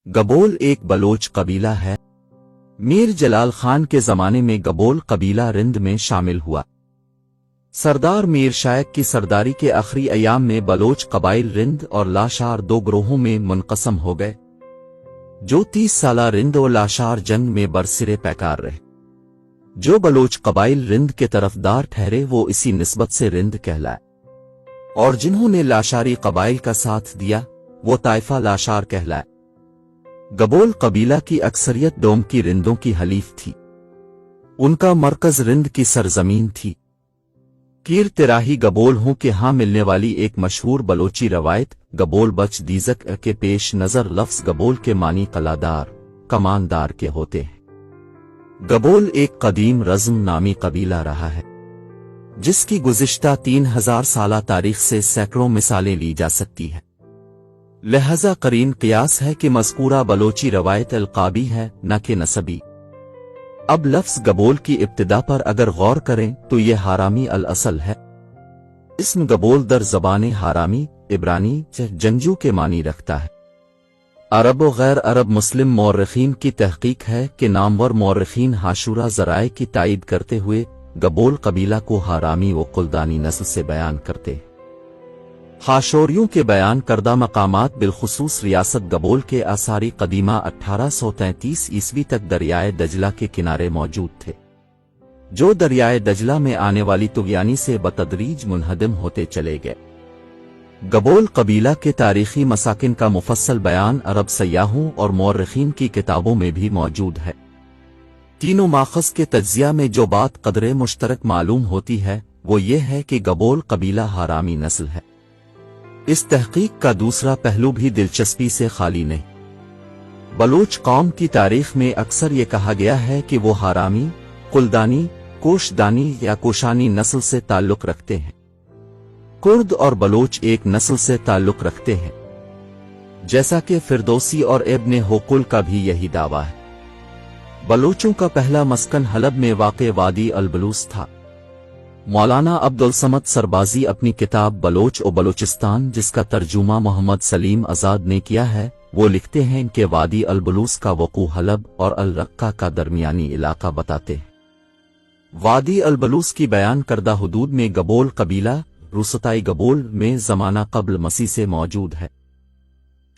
गबोल एक बलोच कबीला है। मीर जलाल खान के जमाने में गबोल कबीला रिंद में शामिल हुआ। सरदार मीर शायक की सरदारी के आखिरी अयाम में बलोच कबाइल रिंद और लाशार दो ग्रोहों में मुनक़सम हो गए, जो 30 साला रिंद और लाशार जंग में बरसिरे पैकार रहे। जो बलोच कबाइल रिंद के तरफदार ठहरे वो इसी निस्बत से रिंद कहलाए, और जिन्होंने लाशारी कबाइल का साथ दिया वो ताइफा लाशार कहलाए। गबोल कबीला की अक्सरियत डोम की रिंदों की हलीफ थी। उनका मरकज रिंद की सरजमीन थी। कीर तिराही गबोल हूं के यहाँ मिलने वाली एक मशहूर बलोची रवायत गबोल बच दीजक के पेश नजर लफ्ज गबोल के मानी कलादार, कमानदार के होते हैं। गबोल एक कदीम रज़्म नामी कबीला रहा है, जिसकी गुज़िश्ता 3000 साला तारीख से सैकड़ों मिसालें ली जा सकती है। लिहाजा करीन कियास है कि मज़कूरा बलोची रवायत अलकाबी है, न कि नसबी। अब लफ्ज़ गबोल की इब्तिदा पर अगर गौर करें तो ये हारामी अल असल है। इस्म गबोल दर ज़बान हारामी इब्रानी जंगजू के मानी रखता है। अरब व गैर अरब मुस्लिम मौर्रिखीन की तहकीक है कि नामवर मौर्रिखीन हाशुरा ज़राए की तायीद करते हुए गबोल कबीला को हारामी व कुलदानी नस्ल से बयान करते हैं। हाशोरियों के बयान करदा मकामात बिलखुसूस रियासत गबोल के आसारी कदीमा 1833 ईस्वी तक दरियाए दजला के किनारे मौजूद थे, जो दरियाए दजला में आने वाली तुगयानी से बतदरीज मुनहदम होते चले गए। गबोल कबीला के तारीखी मसाकिन का मुफस्सल बयान अरब सयाहों और मौर्रिखीन की किताबों में भी मौजूद है। तीनों माखज़ के तज्जिया में जो बात कदरे मुश्तरक मालूम होती है वो ये है कि गबोल कबीला हारामी नस्ल है। इस तहकीक का दूसरा पहलू भी दिलचस्पी से खाली नहीं। बलोच कौम की तारीख में अक्सर ये कहा गया है कि वो हारामी, कुलदानी, कोशदानी या कोशानी नस्ल से ताल्लुक रखते हैं। कुर्द और बलोच एक नस्ल से ताल्लुक रखते हैं, जैसा कि फिरदौसी और इब्ने होकुल का भी यही दावा है। बलोचों का पहला मस्कन हलब में वाक़े वादी अल-बलूस था। मौलाना अब्दुल समद सरबाजी अपनी किताब बलोच और बलोचिस्तान, जिसका तर्जुमा मोहम्मद सलीम आजाद ने किया है, वो लिखते हैं कि वादी अल-बलूस का वकू हलब और अल-रक्का का दरमियानी इलाका बताते हैं। वादी अल-बलूस की बयान करदा हुदूद में गबोल कबीला रुसताई गबोल में ज़माना कब्ल मसीह से मौजूद है।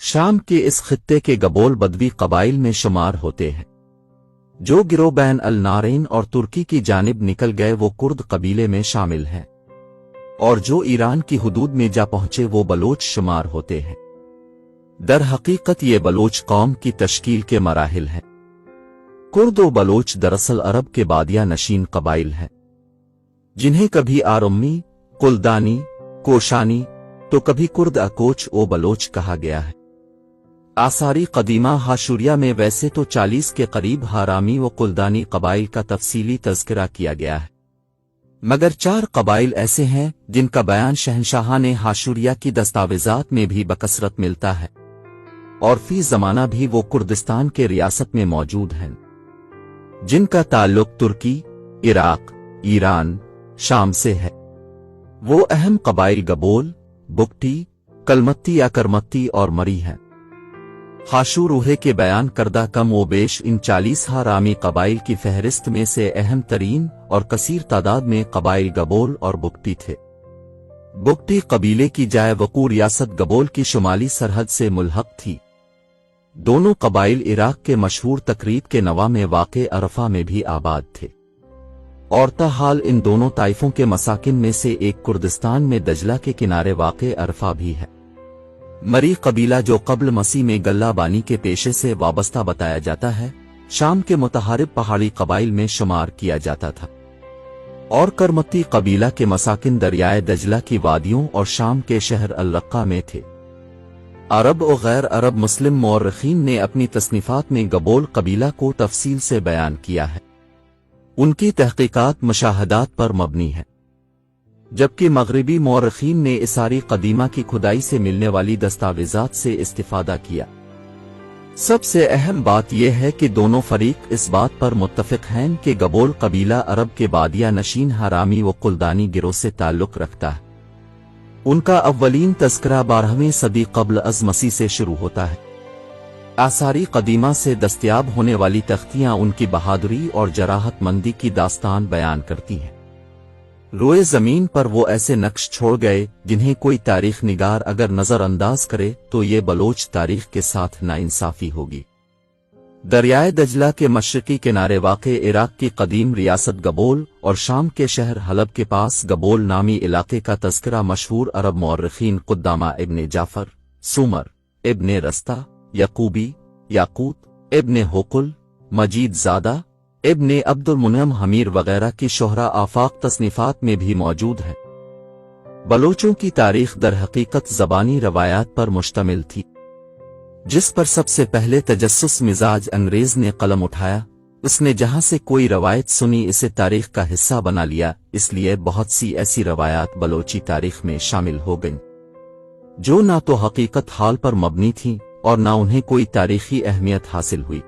शाम के इस खित्ते के गबोल बदवी कबाइल में शुमार होते हैं, जो गिरोह बैन अल नारेन और तुर्की की जानिब निकल गए वो कुर्द कबीले में शामिल हैं, और जो ईरान की हुदूद में जा पहुंचे वो बलोच शुमार होते हैं। दर हकीकत ये बलोच कौम की तश्कील के मराहिल हैं। कुर्द व बलोच दरअसल अरब के बादिया नशीन कबाइल हैं, जिन्हें कभी आरम्मी, कुलदानी, कोशानी तो कभी कुर्द अकोच ओ बलोच कहा गया है। आसारी कदीमा हाशुरिया में वैसे तो 40 के करीब हारामी व कुलदानी कबाइल का तफसीली तज़किरा किया गया है, मगर 4 कबाइल ऐसे हैं जिनका बयान शहनशाहाने हाशुरिया की दस्तावेज़ात में भी बकसरत मिलता है, और फी ज़माना भी वो कुर्दिस्तान के रियासत में मौजूद हैं, जिनका ताल्लुक तुर्की, इराक, ईरान, शाम से है। वो अहम कबाइल गबोल, बुक्टी, कलमत्ती या करमत्ती और मरी हैं। हाशुरूहे के बयान करदा कम व बेश इन 40 हारामी कबाइल की फहरिस्त में से अहम तरीन और कसीर तादाद में कबाइल गबोल और बुक्टी थे। बुक्टी कबीले की जाए वकू रियासत गबोल की शुमाली सरहद से मुल्हक थी। दोनों कबाइल इराक के मशहूर तकरीब के नवा में वाक़े अरफा में भी आबाद थे, और ताहाल इन दोनों ताइफों के मसाकिन में से एक कुर्दिस्तान में दजला के किनारे वाक़े अरफा भी है। मरी कबीला, जो कब्ल मसीह में गल्लाबानी के पेशे से वाबस्ता बताया जाता है, शाम के मुतहारिब पहाड़ी कबाइल में शुमार किया जाता था, और करमत्ती कबीला के मसाकिन दरियाए दजला की वादियों और शाम के शहर अल-रक्का में थे। अरब और गैर अरब मुस्लिम मौर्रिखीन ने अपनी तसनीफात में गबोल कबीला को तफसील से बयान किया है। उनकी तहकीकात मुशाहदात पर मबनी है, जबकि मगरिबी मौर्रिखीन ने इसारी कदीमा की खुदाई से मिलने वाली दस्तावेज़ात से इस्तिफादा किया। सबसे अहम बात यह है कि दोनों फरीक इस बात पर मुत्तफिक हैं कि गबोल कबीला अरब के बादिया नशीन हारामी व कुलदानी गिरोह से ताल्लुक रखता है। उनका अव्वलीन तज़किरा 12वीं सदी क़ब्ल अज़ मसीह से शुरू होता है। आसारी कदीमा से दस्तयाब होने वाली तख्तियां उनकी बहादुरी और जराहत मंदी की दास्तान बयान करती हैं। रोए ज़मीन पर वो ऐसे नक्श छोड़ गए जिन्हें कोई तारीख निगार अगर नज़रअंदाज करे तो ये बलोच तारीख के साथ नाइंसाफ़ी होगी। दरियाए दजला के मशरकी किनारे वाक़े इराक की कदीम रियासत गबोल और शाम के शहर हलब के पास गबोल नामी इलाके का तज़किरा मशहूर अरब मौर्रिखीन कुद्दामा इब्ने जाफ़र, सुमर इब्ने रस्ता, यकूबी, याकूत इब्ने होकुल, मजीद ज़ादा इब्ने अब्दुल मुनअम हमीर वगैरह की शोहरा आफाक तसनीफ़ात में भी मौजूद है। बलोचों की तारीख दर हकीकत ज़बानी रवायात पर मुश्तमिल थी, जिस पर सबसे पहले तजस्सुस मिजाज अंग्रेज ने कलम उठाया। उसने जहां से कोई रवायत सुनी इसे तारीख का हिस्सा बना लिया, इसलिए बहुत सी ऐसी रवायात बलोची तारीख में शामिल हो गईं जो ना तो हकीकत हाल पर मबनी थीं और ना उन्हें कोई तारीखी अहमियत हासिल हुई।